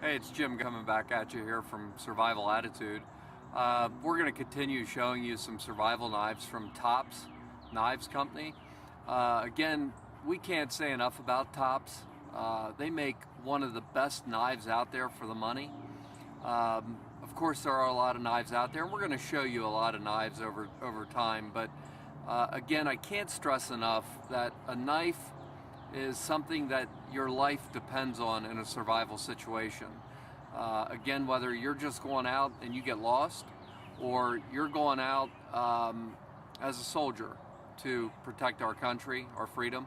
Hey, it's Jim coming back at you here from Survival Attitude. We're going to continue showing you some survival knives from Tops Knives Company. Again, we can't say enough about Tops. They make one of the best knives out there for the money. Of course, there are a lot of knives out there, and we're going to show you a lot of knives over time. But again, I can't stress enough that a knife is something that your life depends on in a survival situation. Again, whether you're just going out and you get lost, or you're going out as a soldier to protect our country, our freedom,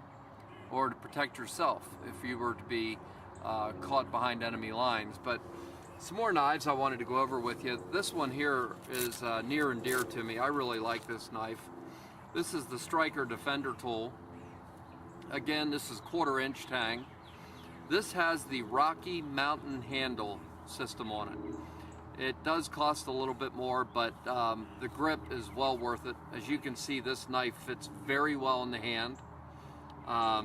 or to protect yourself if you were to be caught behind enemy lines. But some more knives I wanted to go over with you. This one here is near and dear to me. I really like this knife. This is the Striker Defender tool. Again, this is 1/4 inch tang. This has the Rocky Mountain handle system on it. It does cost a little bit more, but the grip is well worth it. As you can see, this knife fits very well in the hand. A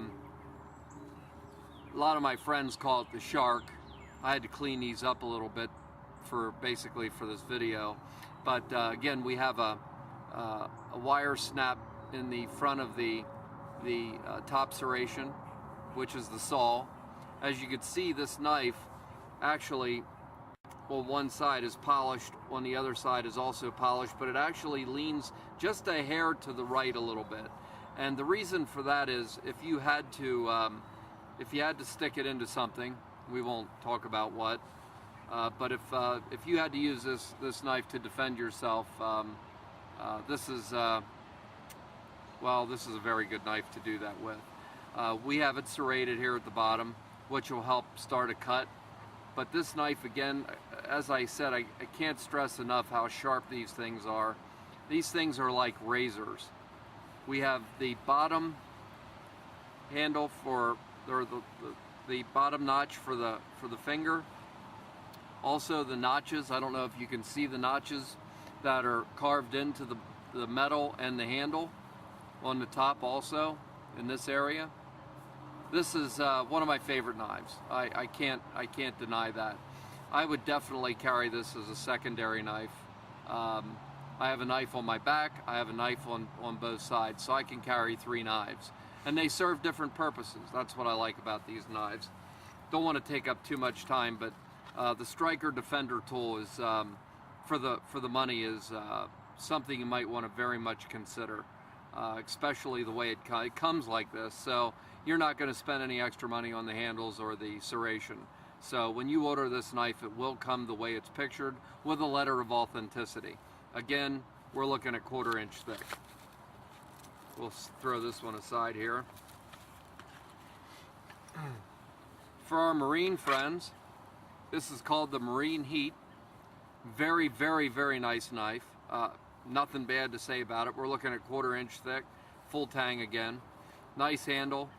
lot of my friends call it the Shark. I had to clean these up a little bit for this video. But again, we have a wire snap in the front of the top serration, which is the saw. As you can see, this knife actually, well, one side is polished, on the other side is also polished, but it actually leans just a hair to the right a little bit. And the reason for that is if you had to stick it into something, we won't talk about what, but if you had to use this knife to defend yourself, this is this is a very good knife to do that with. We have it serrated here at the bottom, which will help start a cut. But this knife, again, as I said, I can't stress enough how sharp these things are. These things are like razors. We have the bottom handle for, or the bottom notch for the finger. Also the notches, I don't know if you can see the notches that are carved into the metal and the handle on the top also in this area. This is one of my favorite knives. I can't deny that. I would definitely carry this as a secondary knife. I have a knife on my back, I have a knife on both sides, so I can carry 3 knives. And they serve different purposes. That's what I like about these knives. Don't want to take up too much time, but the Striker Defender tool is, for the money, is something you might want to very much consider. Especially the way it comes like this, so you're not going to spend any extra money on the handles or the serration. So when you order this knife, it will come the way it's pictured with a letter of authenticity. Again, we're looking at 1/4 inch thick. We'll throw this one aside here. For our Marine friends, this is called the Marine Heat. Very, very, very nice knife. Nothing bad to say about it. We're looking at 1/4 inch thick, full tang again. Nice handle.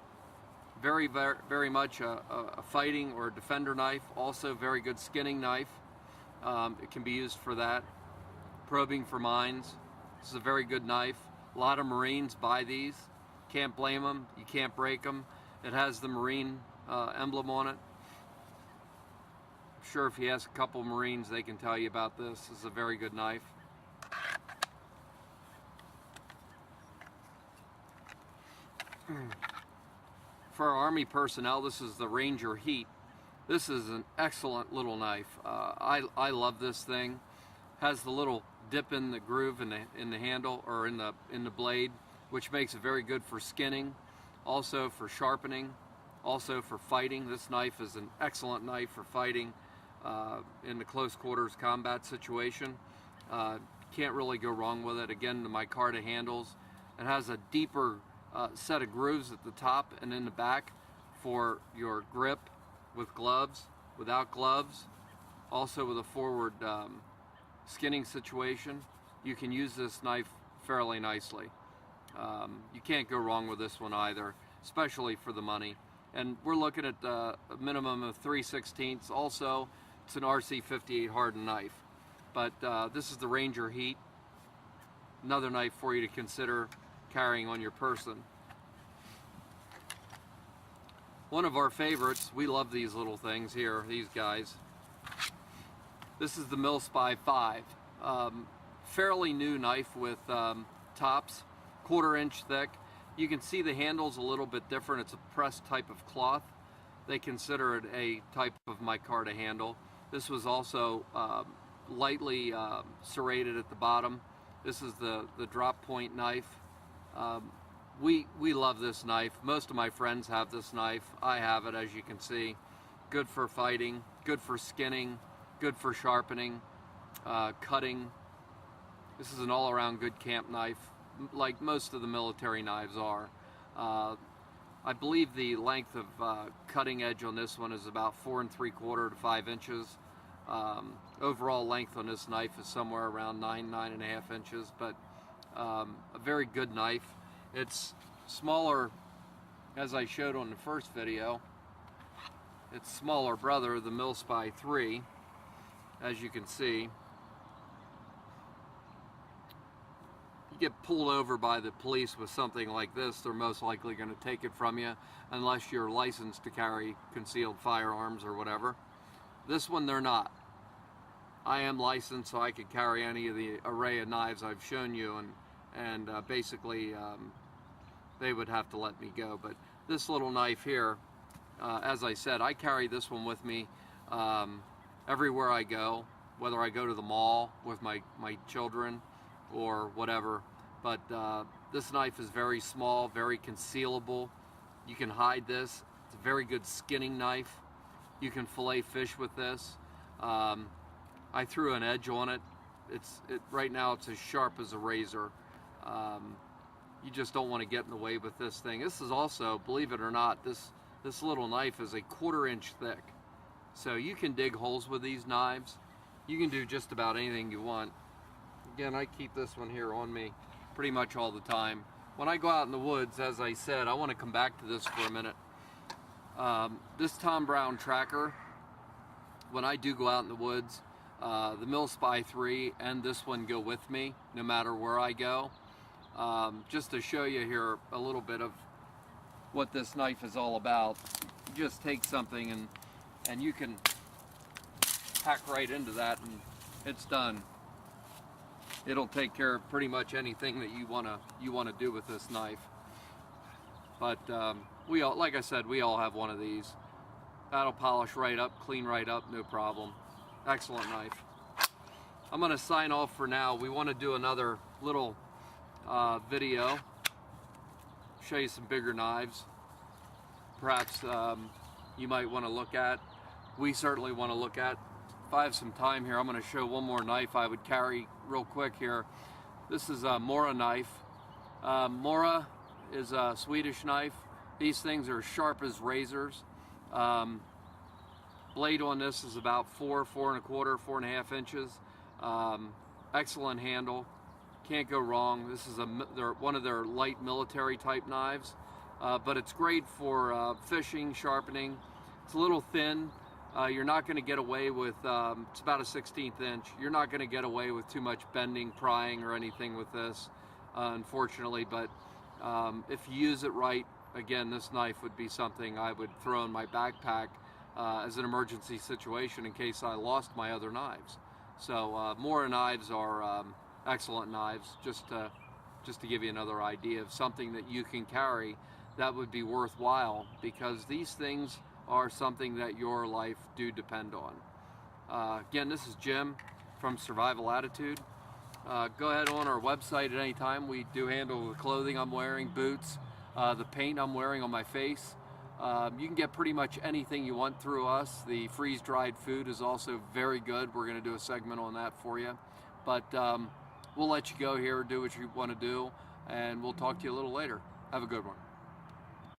Very, very, very much a fighting or a defender knife. Also very good skinning knife. It can be used for that. Probing for mines. This is a very good knife. A lot of Marines buy these. Can't blame them. You can't break them. It has the Marine emblem on it. I'm sure if you ask a couple Marines, they can tell you about this. This is a very good knife. For our Army personnel, this is the Ranger Heat. This is an excellent little knife. I love this thing. Has the little dip in the groove in the handle, or in the blade, which makes it very good for skinning, also for sharpening, also for fighting. This knife is an excellent knife for fighting in the close quarters combat situation. Can't really go wrong with it. Again, the micarta handles. It has a deeper set of grooves at the top and in the back for your grip with gloves, without gloves, also with a forward skinning situation. You can use this knife fairly nicely. You can't go wrong with this one either, especially for the money. And we're looking at a minimum of 3/16. Also, it's an RC58 hardened knife. But this is the Ranger Heat. Another knife for you to consider carrying on your person. One of our favorites, we love these little things here, these guys. This is the Mil-Spy 5. Fairly new knife with tops, 1/4 inch thick. You can see the handle's a little bit different. It's a pressed type of cloth. They consider it a type of micarta handle. This was also lightly serrated at the bottom. This is the drop point knife. We love this knife. Most of my friends have this knife. I have it, as you can see. Good for fighting, good for skinning, good for sharpening, cutting. This is an all-around good camp knife, like most of the military knives are. I believe the length of cutting edge on this one is about 4 3/4 to 5 inches. Overall length on this knife is somewhere around 9.5 inches, but a very good knife. It's smaller, as I showed on the first video. Its smaller brother, the Mil-Spy 3, as you can see. You get pulled over by the police with something like this, they're most likely going to take it from you unless you're licensed to carry concealed firearms or whatever. This one they're not. I am licensed, so I could carry any of the array of knives I've shown you, and basically they would have to let me go. But this little knife here, as I said, I carry this one with me everywhere I go, whether I go to the mall with my children or whatever. But this knife is very small, very concealable. You can hide this. It's a very good skinning knife. You can fillet fish with this. I threw an edge on it. Right now it's as sharp as a razor. You just don't want to get in the way with this thing. This is also, believe it or not, this little knife is a 1/4 inch thick. So you can dig holes with these knives. You can do just about anything you want. Again, I keep this one here on me pretty much all the time. When I go out in the woods, as I said, I want to come back to this for a minute. This Thom Browne tracker, when I do go out in the woods, the Mil-Spy 3 and this one go with me no matter where I go. Just to show you here a little bit of what this knife is all about. You just take something and you can hack right into that and it's done. It'll take care of pretty much anything that you wanna do with this knife. But we all, like I said, we all have one of these. That'll polish right up, clean right up, no problem. Excellent knife. I'm gonna sign off for now. We want to do another little video, show you some bigger knives. Perhaps you might want to look at. We certainly want to look at. If I have some time here, I'm going to show one more knife I would carry real quick here. This is a Mora knife. Mora is a Swedish knife. These things are sharp as razors. Blade on this is about 4 1/4, 4.5 inches. Excellent handle. Can't go wrong. This is one of their light military type knives, but it's great for fishing, sharpening. It's a little thin. You're not going to get away with, it's about a 1/16 inch. You're not going to get away with too much bending, prying, or anything with this, unfortunately. But if you use it right, again, this knife would be something I would throw in my backpack as an emergency situation in case I lost my other knives. So Mora knives are excellent knives, just to give you another idea of something that you can carry that would be worthwhile, because these things are something that your life do depend on. Again, this is Jim from Survival Attitude. Go ahead on our website at any time. We do handle the clothing I'm wearing, boots, the paint I'm wearing on my face. You can get pretty much anything you want through us. The freeze-dried food is also very good. We're going to do a segment on that for you. But we'll let you go here, do what you want to do, and we'll talk to you a little later. Have a good one.